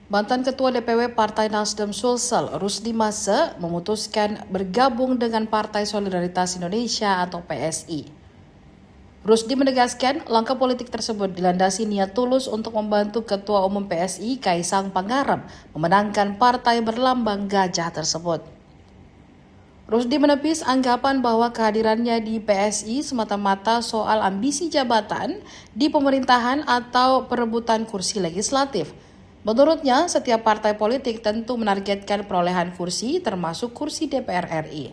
Mantan Ketua DPW Partai Nasdem Sulsel, Rusdi Massa, memutuskan bergabung dengan Partai Solidaritas Indonesia atau PSI. Rusdi menegaskan langkah politik tersebut dilandasi niat tulus untuk membantu Ketua Umum PSI Kaisang Pangarep memenangkan partai berlambang gajah tersebut. Rusdi menepis anggapan bahwa kehadirannya di PSI semata-mata soal ambisi jabatan di pemerintahan atau perebutan kursi legislatif. Menurutnya, setiap partai politik tentu menargetkan perolehan kursi termasuk kursi DPR RI.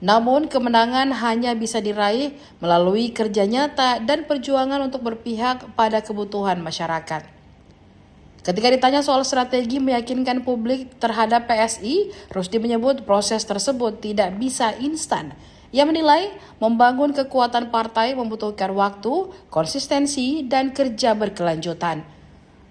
Namun, kemenangan hanya bisa diraih melalui kerja nyata dan perjuangan untuk berpihak pada kebutuhan masyarakat. Ketika ditanya soal strategi meyakinkan publik terhadap PSI, Rusdi menyebut proses tersebut tidak bisa instan. Ia menilai membangun kekuatan partai membutuhkan waktu, konsistensi, dan kerja berkelanjutan.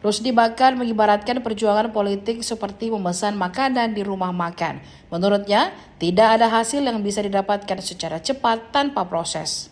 Rusdi bahkan mengibaratkan perjuangan politik seperti memesan makanan di rumah makan. Menurutnya, tidak ada hasil yang bisa didapatkan secara cepat tanpa proses.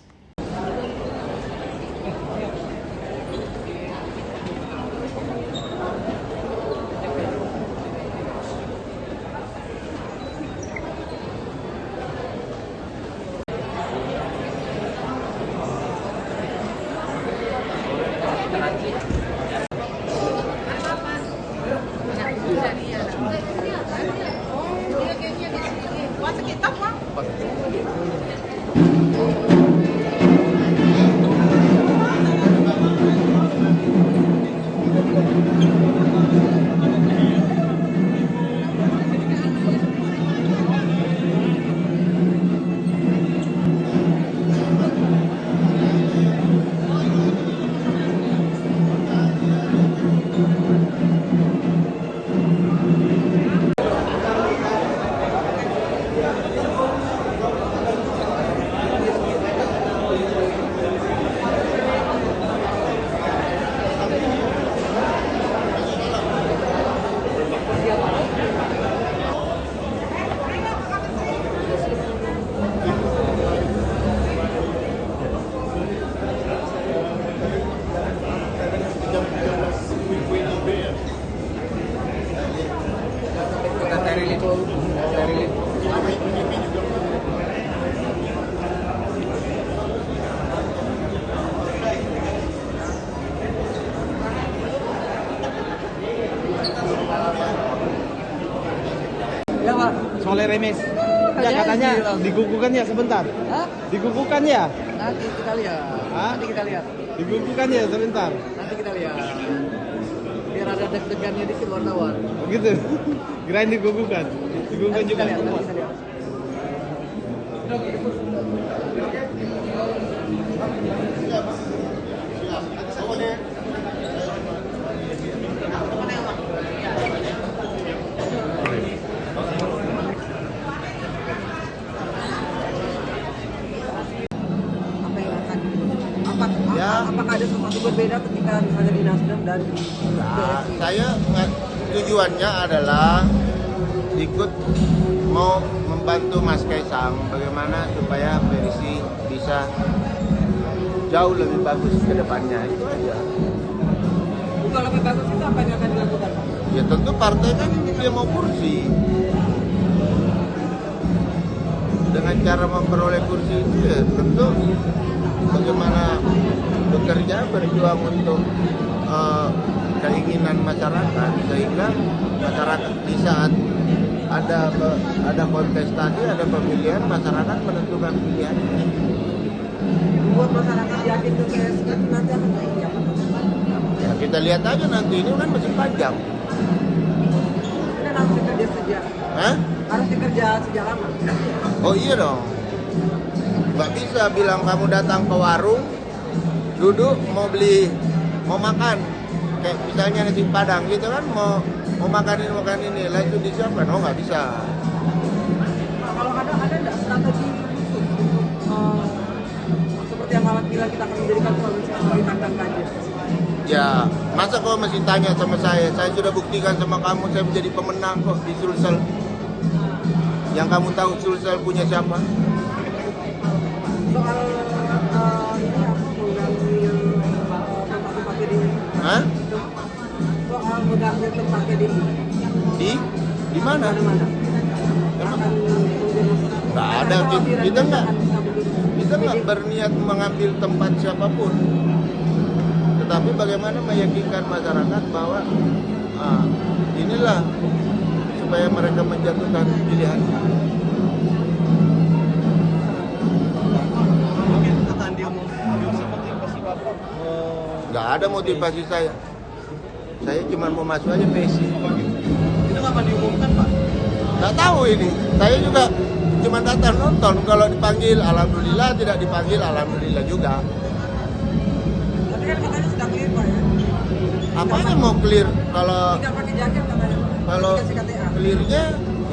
Ya Pak. Soalnya remes. Ya katanya digugukan ya sebentar. Hah? Digugukan ya? Nanti kita lihat. Hah? Nanti kita lihat. Digugukan ya sebentar. Nanti kita lihat. Biar ada deg-degannya dikit wartawan. Begitu. Kirain digugukan. Digugukan Nanti juga kita lihat. semua. Nanti kita lihat. Apakah ada sesuatu berbeda ketika misalnya di Nasdem dan di PSI? Saya tujuannya adalah ikut mau membantu Mas Kaisang bagaimana supaya PSI bisa jauh lebih bagus ke depannya, itu aja. Kalau lebih bagus itu apa yang akan dilakukan? Ya tentu partai kan dia mau kursi. Dengan cara memperoleh kursi itu ya tentu bagaimana bekerja berjuang untuk keinginan masyarakat, sehingga masyarakat di saat ada kontestasi, ada pemilihan, masyarakat menentukan pilihan. Buat masyarakat yakin ke PSI nanti akan naik apa? Ya kita lihat aja nanti, ini kan masih panjang. Ini harus dikerja sejak. Hah? Harus dikerja sejak lama. Oh iya dong. Nggak bisa bilang kamu datang ke warung, duduk mau makan, kayak misalnya nasi Padang gitu kan, mau makan ini, lalu disiapkan, oh nggak bisa. Nah, kalau ada nggak strategi khusus untuk seperti yang Malang bilang kita akan menjadikan solusi sebagai kandang gajah? Ya, masa kau masih tanya sama saya sudah buktikan sama kamu, saya menjadi pemenang kok di Sulsel. Yang kamu tahu Sulsel punya siapa? Soal ini apa mengambil tempat-tempat ini? Hah? Soal mengambil mengambil tempatnya Di mana? mana-mana. Emang Akan nggak ada, kita nggak berniat mengambil tempat siapapun. Tetapi bagaimana meyakinkan masyarakat bahwa inilah supaya mereka menjatuhkan pilihan. Mungkin akan diumumkan motivasi Bapak. Nggak ada motivasi saya. Saya cuma mau masuk aja PSI. Itu kapan diumumkan, Pak? Nggak tahu ini. Saya juga cuma datang nonton. Kalau dipanggil, alhamdulillah. Tidak dipanggil, alhamdulillah juga. Tapi kan katanya sudah clear Pak ya. Apanya mau clear? Tidak pakai jaket katanya. Kalau Dikasih KTA. clearnya,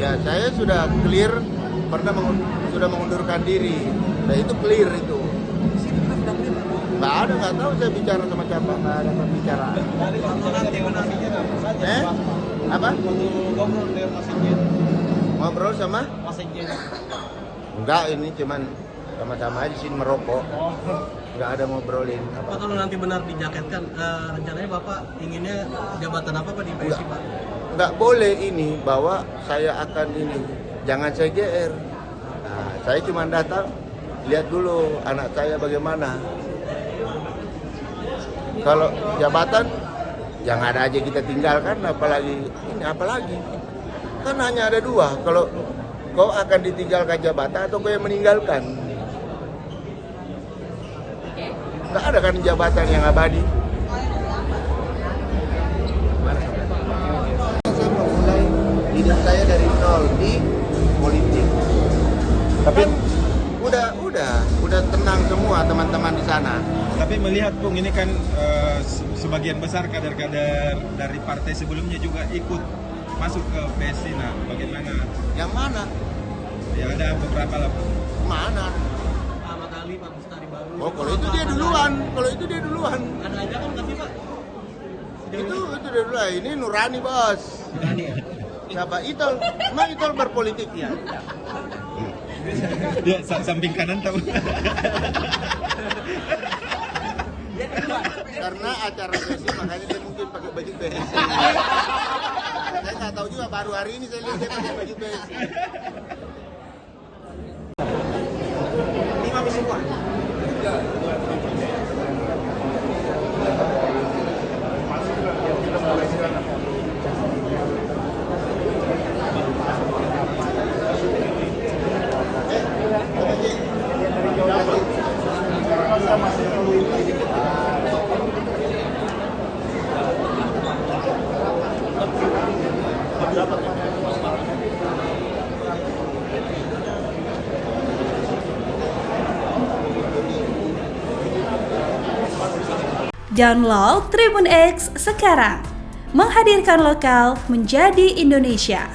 ya saya sudah clear. Sudah mengundurkan diri. Nah itu clear itu. Di situ kita sudah clear Pak. Nggak ada, nggak tahu saya bicara sama siapa. Nggak ada pembicaraan. Nanti menantinya saja. Apa? Waktu ngobrol dengan Mas Sekjen. Ngobrol sama? Mas Sekjen. Enggak, ini cuman sama-sama aja sini merokok. Nggak ada ngobrolin Pak, apa. kalau nanti benar dijaketkan, rencananya Bapak inginnya jabatan apa Pak di PSI, Pak? Nggak boleh ini bahwa saya akan ini. Jangan saya GR. Nah, saya cuma datang, lihat dulu anak saya bagaimana. Kalau jabatan, yang ada aja kita tinggalkan, apalagi ini, apalagi. Kan hanya ada dua, kalau kau akan ditinggalkan jabatan atau kau yang meninggalkan. Nggak ada kan jabatan yang abadi. Saya memulai hidup saya dari nol di politik. Tapi Kan udah tenang semua teman-teman di sana. Tapi melihat Bung ini kan sebagian besar kader-kader dari partai sebelumnya juga ikut masuk ke PSI. Nah, bagaimana? Yang mana? Ya ada beberapa lah. Mana? Ahmad Ali, Pak Mustari Baru. Oh, kalau itu dia duluan. Kalau itu dia duluan. Ada aja kan tapi Pak? Itu dia duluan. Ini Nurani, Bos. Berani ya? Siapa? Itol. Emang Itol berpolitik ya? Ya, samping kanan tahu. Karena acara PSI makanya dia mungkin pakai baju PSI. Saya nggak tahu juga, baru hari ini saya lihat dia pakai baju PSI. Ini kami semua. Download Tribun X sekarang, menghadirkan lokal menjadi Indonesia.